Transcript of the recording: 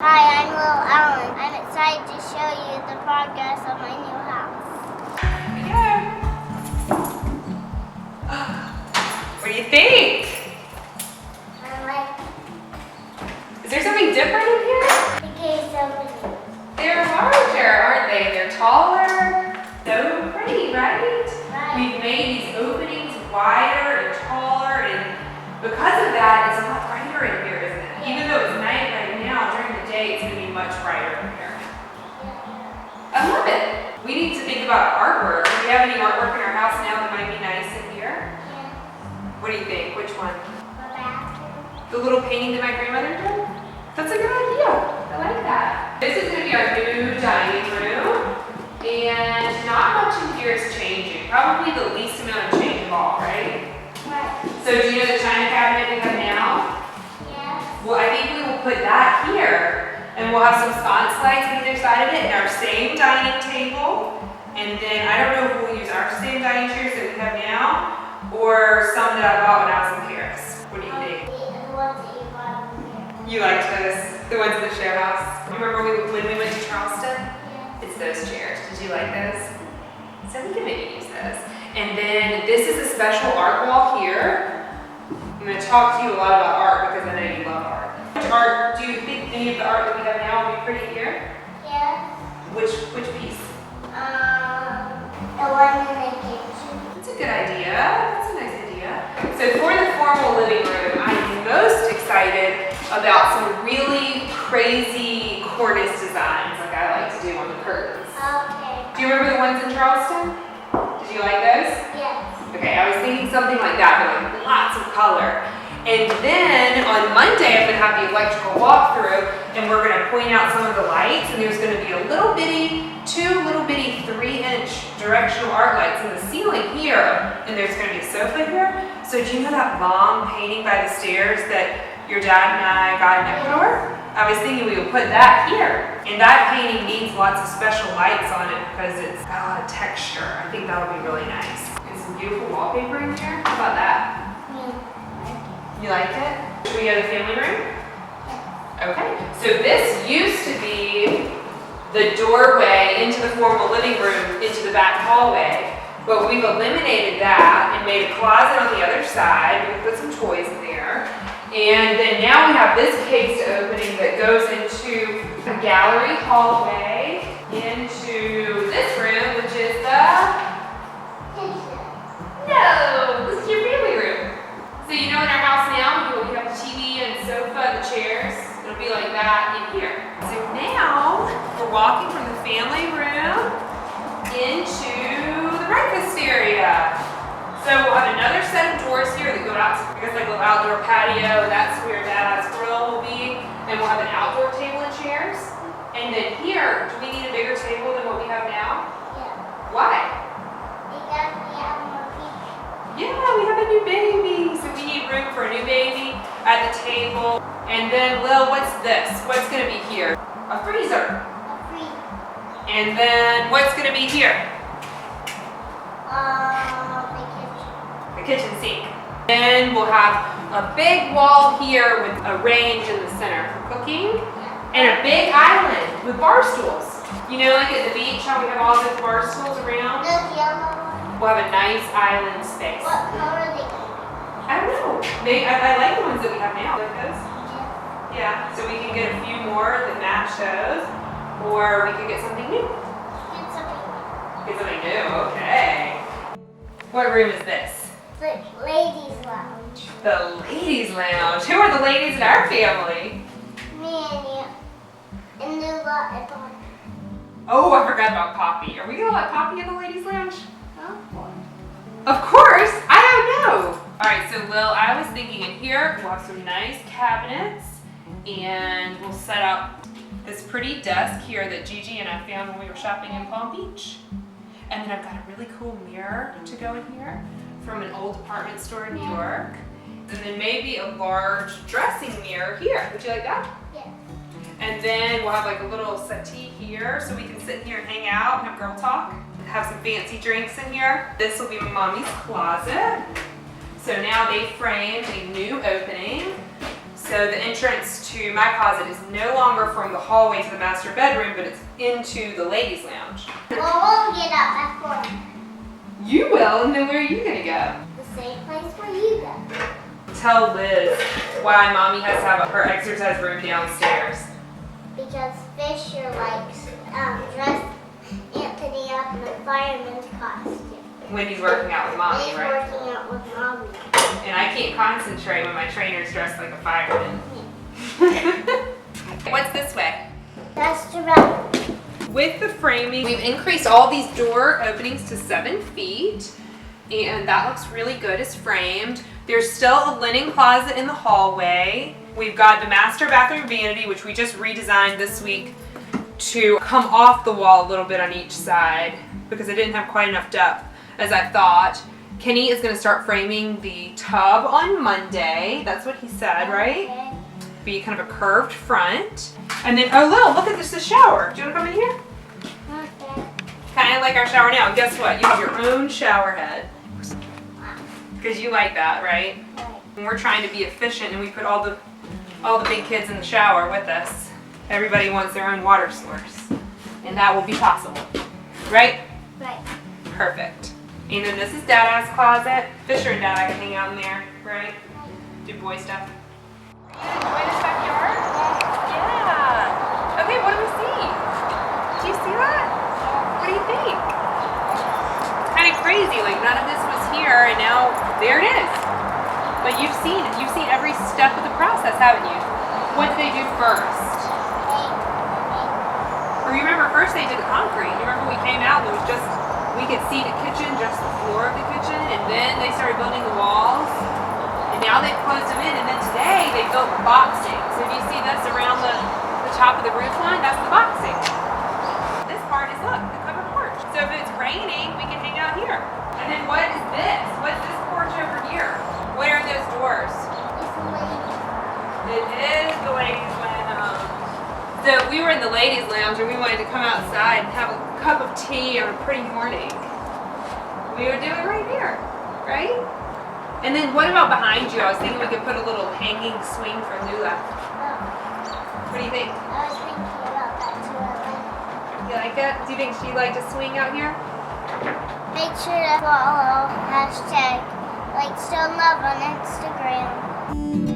Hi, I'm Lil Ellen. I'm excited to show you the progress of my new house. What do you think? I like Is there something different in here? the case opening. They're larger, aren't they? They're taller. So pretty, right? Right. We've made these openings wider and taller, and because of that, it's a lot brighter in here, isn't it? Yeah. Even though it's night right now, during the day, it's going to be much brighter in here. I love it. We need to think about artwork. Do we have any artwork in our house now that might be nice in here? Yeah. What do you think? Which one? The bathroom. The little painting that my grandmother did? That's a good idea. I like that. This is going to be our new dining room. And not much in here is changing. Probably the least amount of change of all, right? Right. So do you know the china cabinet we have now? Yes. Well, I think we will put that here. And we'll have some sconce lights on either side of it and our same dining table. And then I don't know if we'll use our same dining chairs that we have now or some that I bought when I was in Paris. What do you think? The ones that you bought over here. You like those? The ones in the share house? You remember when we went to Charleston? Yeah. It's those chairs. Did you like those? So we can maybe use those. And then this is a special art wall here. I'm going to talk to you a lot about art because I know you love art. Which art, do you think any of the art that we have now will be pretty here? Yes. Which piece? The one in the kitchen. That's a good idea. That's a nice idea. So for the formal living room, I'm most excited about some really crazy cornice designs like I like to do on the curtains. Okay. Do you remember the ones in Charleston? Did you like those? Yes. Okay, I was thinking something like that, but with lots of color. And then on Monday, I'm gonna have the electrical walkthrough, and we're gonna point out some of the lights, and there's gonna be two little bitty 3-inch directional art lights in the ceiling here, and there's gonna be a sofa here. So do you know that long painting by the stairs that your dad and I got in Ecuador? I was thinking we would put that here. And that painting needs lots of special lights on it because it's got a lot of texture. I think that'll be really nice. And some beautiful wallpaper in here. How about that? You like it? Should we go to the family room? Okay. So this used to be the doorway into the formal living room, into the back hallway. But we've eliminated that and made a closet on the other side. We put some toys in there. And then now we have this case opening that goes into a gallery hallway into this room, which is no, this is your family room. So you know in our house now, we have the TV and sofa, the chairs. It'll be like that in here. So now we're walking from the family room into the breakfast area. So we'll have another set of doors here that go out to, I guess, like a little outdoor patio, and that's where Dad's grill will be. And we'll have an outdoor table and chairs. And then here, do we need a bigger table than what we have now? Yeah. Why? Because we have more people. Yeah, we have a new baby, so we need room for a new baby at the table. And then, Lil, what's this? What's gonna be here? A freezer. A free. And then, what's gonna be here? The kitchen. The kitchen sink. Then we'll have a big wall here with a range in the center for cooking, and a big island with bar stools. You know, like at the beach, how we have all those bar stools around? The yellow one. We'll have a nice island space. What color are they? I don't know. I like the ones that we have now. Like those? Yeah. Yeah, so we can get a few more that match those, or we could get something new. Get something. Get something new, okay. What room is this? The ladies' lounge. The ladies' lounge. Who are the ladies in our family? Me and you. And Lula and Poppy. Oh, I forgot about Poppy. Are we gonna let Poppy in the ladies' lounge? Oh, Of course. I don't know. All right, so Lil, I was thinking in here we'll have some nice cabinets, and we'll set up this pretty desk here that Gigi and I found when we were shopping in Palm Beach. And then I've got a really cool mirror to go in here from an old department store in New York. And then maybe a large dressing mirror here. Would you like that? yeah. And then we'll have like a little settee here so we can sit here and hang out and have girl talk. Have some fancy drinks in here. This will be my mommy's closet. So now they framed a new opening. So the entrance to my closet is no longer from the hallway to the master bedroom, but it's into the ladies' lounge. Well, we'll get up before. You will, and then where are you gonna go? The same place where you go. Tell Liz why Mommy has to have her exercise room downstairs. Because Fisher likes dress Anthony up in a fireman's costume. When he's working out with Mommy, He's right? working out with Mommy. And I can't concentrate when my trainer's dressed like a fireman. What's this way? That's the bathroom. With the framing, we've increased all these door openings to 7 feet, and that looks really good as framed. There's still a linen closet in the hallway. We've got the master bathroom vanity, which we just redesigned this week to come off the wall a little bit on each side because it didn't have quite enough depth as I thought. Kenny is going to start framing the tub on Monday. That's what he said, right? Okay. Be kind of a curved front. And then, oh Lil, look at this, the shower. Do you want to come in here? Okay. Kind of like our shower now. Guess what? You have your own shower head. Because you like that, right? Right. And we're trying to be efficient, and we put all the big kids in the shower with us. Everybody wants their own water source. And that will be possible. Right? Right. Perfect. And then this is Dada's closet. Fisher and Dada can hang out in there, right? Do boy stuff. Are you enjoying this backyard? Yeah. Okay, what do we see? Do you see that? What do you think? It's kind of crazy. Like none of this was here, and now there it is. But you've seen every step of the process, haven't you? What did they do first? Or you remember first they did the concrete. You remember we came out and it was just. We could see the kitchen, just the floor of the kitchen, and then they started building the walls, and now they've closed them in, and then today they built the boxing. So if you see this around the top of the roof line, that's the boxing. This part is, look, the covered porch. So if it's raining, we can hang out here. And then what is this? What's this porch over here? What are those doors? It's the ladies. It is the ladies' lounge. So we were in the ladies' lounge and we wanted to come outside and have a cup of tea on a pretty morning. We would do it right here, right? And then what about behind you? I was thinking we could put a little hanging swing for Lula. Oh, What do you think? I was thinking about that too. You like it? Do you think she'd like to swing out here? Make sure to follow #Lakestonelove on Instagram.